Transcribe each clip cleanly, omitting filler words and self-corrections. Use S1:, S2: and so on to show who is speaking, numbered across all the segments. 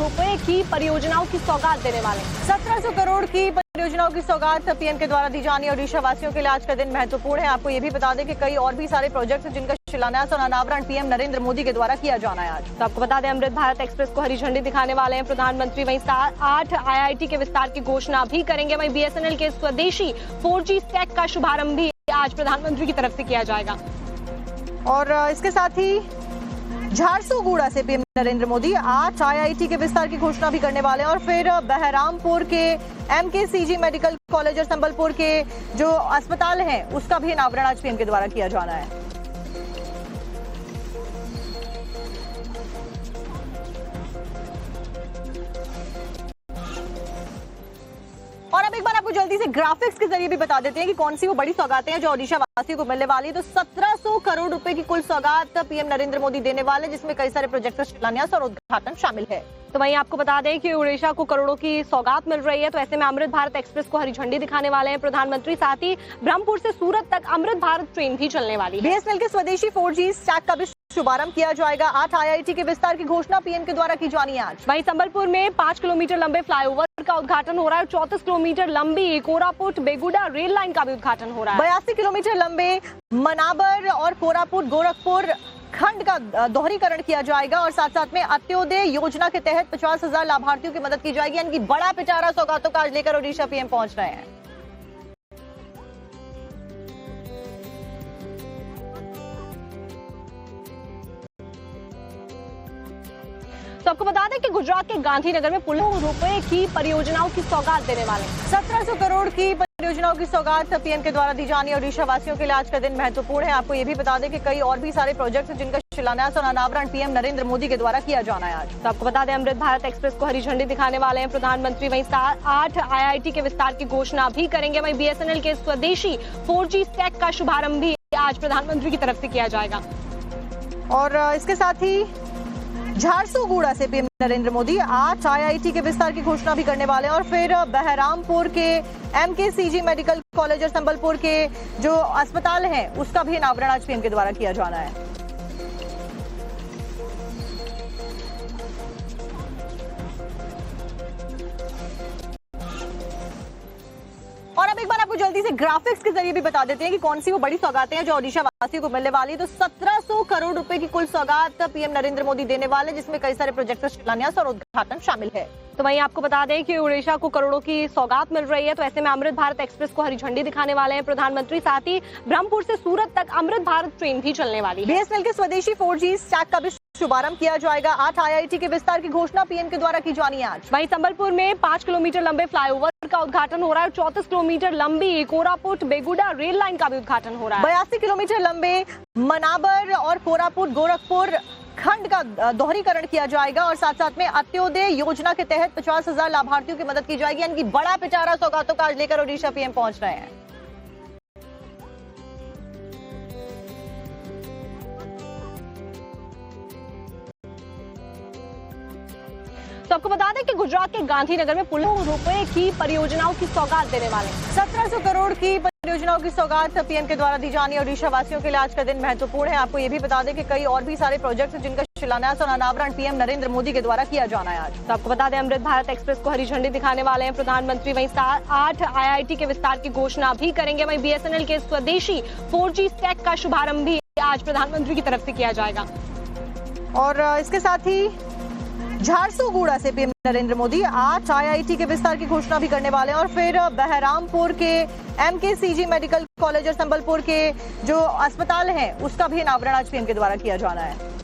S1: रुपए की परियोजनाओं की सौगात देने वाले।
S2: 1700 करोड़ की परियोजनाओं की सौगात पीएम के द्वारा दी जानी और ओडिशा वासियों के लिए आज का दिन महत्वपूर्ण है। आपको ये भी बता दें कि कई और भी सारे प्रोजेक्ट जिनका शिलान्यास और अनावरण पीएम नरेंद्र मोदी के द्वारा किया जाना है आज।
S1: तो आपको बता दें, अमृत भारत एक्सप्रेस को हरी झंडी दिखाने वाले हैं प्रधानमंत्री। वहीं 8 IIT के विस्तार की घोषणा भी करेंगे। वहीं BSNL के स्वदेशी 4G स्टैक का शुभारंभ भी आज प्रधानमंत्री की तरफ से किया जाएगा।
S2: और इसके साथ ही झारसुगुड़ा से पीएम नरेंद्र मोदी 8 IIT के विस्तार की घोषणा भी करने वाले हैं। और फिर बहरामपुर के MKCG मेडिकल कॉलेज और संबलपुर के जो अस्पताल हैं उसका भी अनावरण आज पीएम के द्वारा किया जाना है। और अब एक बार आपको जल्दी से ग्राफिक्स के जरिए भी बता देते हैं कि कौन सी वो बड़ी सौगातें हैं जो ओडिशा वासियों को मिलने वाली है। तो 1700 करोड़ रुपए की कुल सौगात पीएम नरेंद्र मोदी देने वाले, जिसमें कई सारे प्रोजेक्ट का शिलान्यास और उद्घाटन शामिल है।
S1: तो वहीं आपको बता दें कि ओडिशा को करोड़ों की सौगात मिल रही है। तो ऐसे में अमृत भारत एक्सप्रेस को हरी झंडी दिखाने वाले हैं प्रधानमंत्री। साथ ही ब्रह्मपुर से सूरत तक अमृत भारत ट्रेन भी चलने वाली है।
S2: BSNL के स्वदेशी 4G स्टैक का भी शुभारंभ किया जाएगा। 8 IIT के विस्तार की घोषणा पीएम के द्वारा की जानी है आज।
S1: वहीं संबलपुर में 5 किलोमीटर लंबे फ्लाईओवर का उद्घाटन हो रहा है। 34 किलोमीटर लंबी कोरापुट बेगुडा रेल लाइन का भी उद्घाटन हो रहा है।
S2: 82 किलोमीटर लंबे मनाबर और कोरापुट गोरखपुर खंड का दोहरीकरण किया जाएगा। और साथ साथ में अंत्योदय योजना के तहत 50,000 लाभार्थियों की मदद की जाएगी। यानी कि बड़ा पिटारा सौगातों का आज लेकर ओडिशा पीएम पहुंच रहे हैं।
S1: तो आपको बता दें कि गुजरात के गांधीनगर में पुलिस रुपए की परियोजनाओं की सौगात देने वाले।
S2: 1700 करोड़ की परियोजनाओं की सौगात पीएम के द्वारा दी जानी और ओडिशा वासियों के लिए आज का दिन महत्वपूर्ण है। आपको ये भी बता दें कि कई और भी सारे प्रोजेक्ट जिनका शिलान्यास और अनावरण पीएम नरेंद्र मोदी के द्वारा किया जाना है आज।
S1: तो आपको बता दें, अमृत भारत एक्सप्रेस को हरी झंडी दिखाने वाले हैं प्रधानमंत्री। वहीं 8 IIT के विस्तार की घोषणा भी करेंगे। वहीं BSNL के स्वदेशी 4G स्टैक का शुभारंभ भी आज प्रधानमंत्री की तरफ से किया जाएगा।
S2: और इसके साथ ही झारसुगुड़ा से पीएम नरेंद्र मोदी 8 IIT के विस्तार की घोषणा भी करने वाले हैं। और फिर बहरामपुर के MKCG मेडिकल कॉलेज और संबलपुर के जो अस्पताल हैं उसका भी अनावरण आज पीएम के द्वारा किया जाना है। और अब एक बार आपको जल्दी से ग्राफिक्स के जरिए भी बता देते हैं कि कौन सी वो बड़ी सौगातें हैं जो ओडिशा वासियों को मिलने वाली है। तो 1700 करोड़ रुपए की कुल सौगात पीएम नरेंद्र मोदी देने वाले, जिसमें कई सारे प्रोजेक्ट का शिलान्यास और उद्घाटन शामिल है।
S1: तो वहीं आपको बता दें कि ओडिशा को करोड़ों की सौगात मिल रही है। तो ऐसे में अमृत भारत एक्सप्रेस को हरी झंडी दिखाने वाले हैं प्रधानमंत्री। साथ ही ब्रह्मपुर से सूरत तक अमृत भारत ट्रेन भी चलने वाली है।
S2: BSNL के स्वदेशी 4G स्टैक का भी शुभारंभ किया जाएगा। 8 IIT के विस्तार की घोषणा पीएम के द्वारा की जानी है आज।
S1: वहीं संबलपुर में 5 किलोमीटर लंबे फ्लाईओवर का उद्घाटन हो रहा है। 34 किलोमीटर लंबी कोरापुट बेगुडा रेल लाइन का भी उद्घाटन हो रहा है।
S2: 82 किलोमीटर लंबे मनाबर और कोरापुट गोरखपुर खंड का दोहरीकरण किया जाएगा। और साथ साथ में अंत्योदय योजना के तहत 50,000 लाभार्थियों की मदद की जाएगी। यानी कि बड़ा पिटारा सौगातों का आज लेकर ओडिशा पीएम पहुंच रहे हैं।
S1: तो आपको बता दें कि गुजरात के गांधीनगर में पुलिस रुपए की परियोजनाओं की सौगात देने वाले।
S2: 1700 करोड़ की परियोजनाओं की सौगात पीएम के द्वारा दी जानी और ओडिशा वासियों के लिए आज का दिन महत्वपूर्ण है। आपको ये भी बता दें कि कई और भी सारे प्रोजेक्ट जिनका शिलान्यास और अनावरण पीएम नरेंद्र मोदी के द्वारा किया जाना है आज।
S1: तो आपको बता दें, अमृत भारत एक्सप्रेस को हरी झंडी दिखाने वाले हैं प्रधानमंत्री। वहीं 8 IIT के विस्तार की घोषणा भी करेंगे। वहीं BSNL के स्वदेशी 4G स्टैक का शुभारंभ भी आज प्रधानमंत्री की तरफ से किया जाएगा।
S2: और इसके साथ ही झारसुगुड़ा से पीएम नरेंद्र मोदी 8 IIT के विस्तार की घोषणा भी करने वाले हैं। और फिर बहरामपुर के MKCG मेडिकल कॉलेज और संबलपुर के जो अस्पताल हैं उसका भी अनावरण आज पीएम के द्वारा किया जाना है।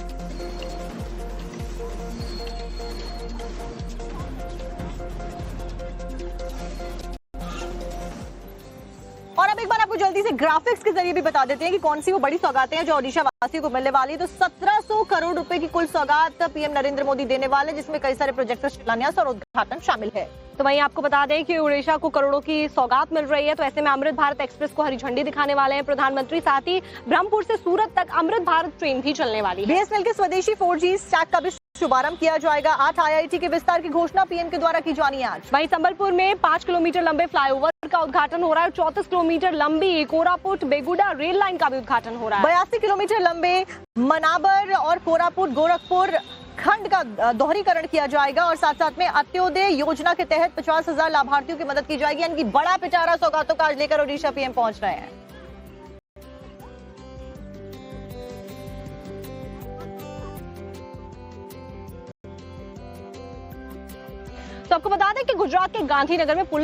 S2: और अब एक बार आपको जल्दी से ग्राफिक्स के जरिए भी बता देते हैं कि कौन सी वो बड़ी सौगातें हैं जो ओडिशा वासियों को मिलने वाली है। तो 1700 करोड़ रुपए की कुल सौगात पीएम नरेंद्र मोदी देने वाले, जिसमें कई सारे प्रोजेक्ट का शिलान्यास और उद्घाटन शामिल है।
S1: तो वहीं आपको बता दें कि ओडिशा को करोड़ों की सौगात मिल रही है। तो ऐसे में अमृत भारत एक्सप्रेस को हरी झंडी दिखाने वाले हैं प्रधानमंत्री। साथ ही ब्रह्मपुर से सूरत तक अमृत भारत ट्रेन भी चलने वाली है।
S2: BSNL के स्वदेशी 4G स्टैक का भी शुभारंभ किया जाएगा। 8 IIT के विस्तार की घोषणा पीएम के द्वारा की जानी है आज।
S1: वहीं संबलपुर में 5 किलोमीटर लंबे फ्लाईओवर का उद्घाटन हो रहा है। 34 किलोमीटर लंबी कोरापुट बेगुडा रेल लाइन का भी उद्घाटन हो रहा है।
S2: 82 किलोमीटर लंबे मनाबर और कोरापुट गोरखपुर खंड का दोहरीकरण किया जाएगा और साथ साथ में अंत्योदय योजना के तहत 50,000 लाभार्थियों की मदद की जाएगी। यानी कि बड़ा पिटारा सौगातों का आज लेकर ओडिशा पीएम पहुंच रहे हैं।
S1: तो आपको बता दें कि गुजरात के गांधीनगर में पुलिस